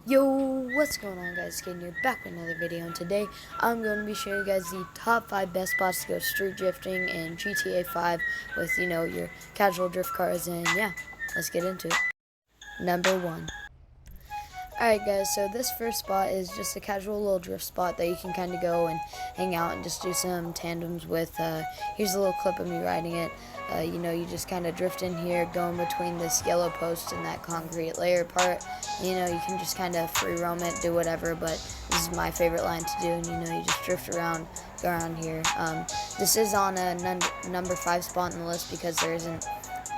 Yo, what's going on, guys? Getting here back with another video, and today I'm going to be showing you guys the top 5 best spots to go street drifting in GTA 5 with, your casual drift cars, and yeah, let's get into it. Number 1. Alright guys, so this first spot is just a casual little drift spot that you can kind of go and hang out and just do some tandems with. Here's a little clip of me riding it. You just kind of drift in here, going between this yellow post and that concrete layer part. You can just kind of free roam it, do whatever, but this is my favorite line to do, and you just drift around, go around here. This is on a number 5 spot on the list because there isn't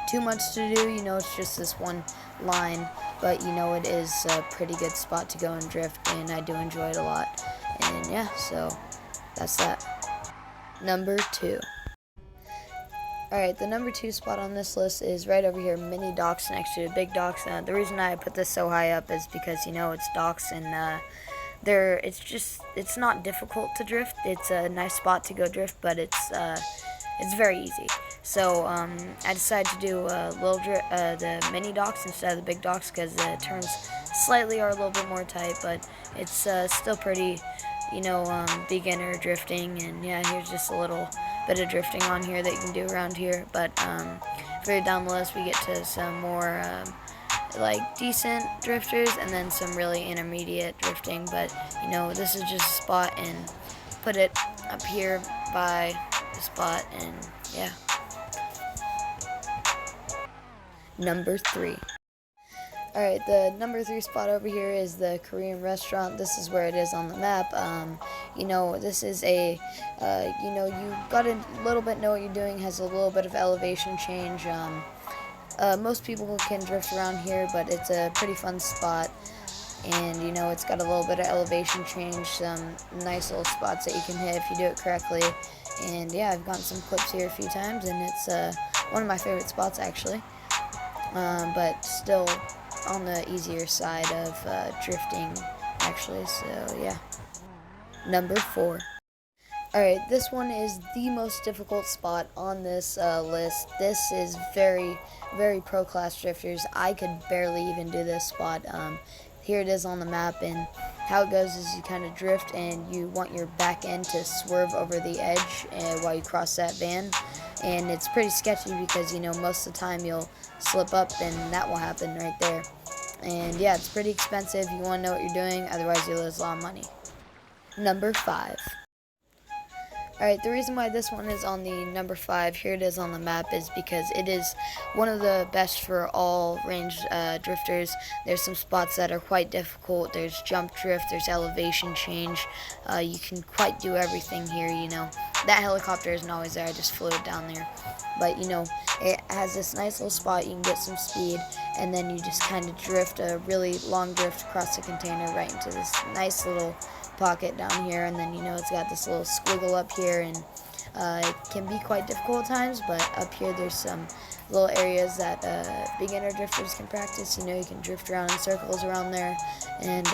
too much to do, it's just this one line, but it is a pretty good spot to go and drift, and I do enjoy it a lot. And yeah, so that's that. Number 2. Alright, the number 2 spot on this list is right over here, mini docks next to big docks. The reason I put this so high up is because it's docks, and it's not difficult to drift. It's a nice spot to go drift, but it's very easy. So I decided to do the mini docks instead of the big docks because the turns slightly are a little bit more tight, but it's still pretty, beginner drifting. And yeah, here's just a little bit of drifting on here that you can do around here. But further down the list, we get to some more decent drifters, and then some really intermediate drifting. But this is just a spot, and put it up here by the spot, and yeah. Number 3. Alright, the number 3 spot over here is the Korean restaurant. This is where it is on the map. This is a, you got to a little bit know what you're doing. Has a little bit of elevation change. Most people can drift around here, but it's a pretty fun spot. And it's got a little bit of elevation change, some nice little spots that you can hit if you do it correctly. And yeah, I've gotten some clips here a few times, and it's one of my favorite spots actually. But still on the easier side of drifting actually, so yeah. Number 4. Alright, this one is the most difficult spot on this list. This is very, very pro class drifters. I could barely even do this spot. Here it is on the map, and how it goes is you kind of drift, and you want your back end to swerve over the edge while you cross that van. And it's pretty sketchy because most of the time you'll slip up, and that will happen right there. And yeah, it's pretty expensive. You want to know what you're doing, otherwise you lose a lot of money. Number 5. Alright, the reason why this one is on the number 5, here it is on the map, is because it is one of the best for all range drifters. There's some spots that are quite difficult. There's jump drift, there's elevation change. You can quite do everything here, That helicopter isn't always there, I just flew it down there. But, it has this nice little spot, you can get some speed, and then you just kind of drift a really long drift across the container right into this nice little pocket down here. And then it's got this little squiggle up here, and it can be quite difficult at times, but up here there's some little areas that beginner drifters can practice. You can drift around in circles around there, and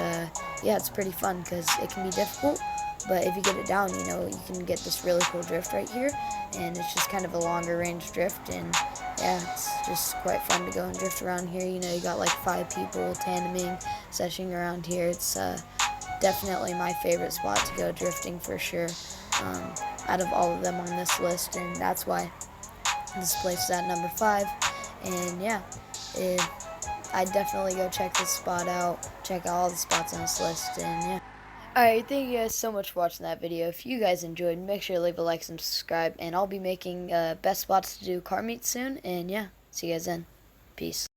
yeah, it's pretty fun because it can be difficult, but if you get it down, you can get this really cool drift right here, and it's just kind of a longer range drift. And yeah, it's just quite fun to go and drift around here. You got like 5 people tandeming, seshing around here. It's definitely my favorite spot to go drifting for sure, out of all of them on this list, and that's why this place is at number 5. And yeah, I'd definitely go check this spot out, check out all the spots on this list, and yeah. Alright, thank you guys so much for watching that video. If you guys enjoyed, make sure to leave a like and subscribe, and I'll be making best spots to do car meets soon, and yeah, see you guys then. Peace.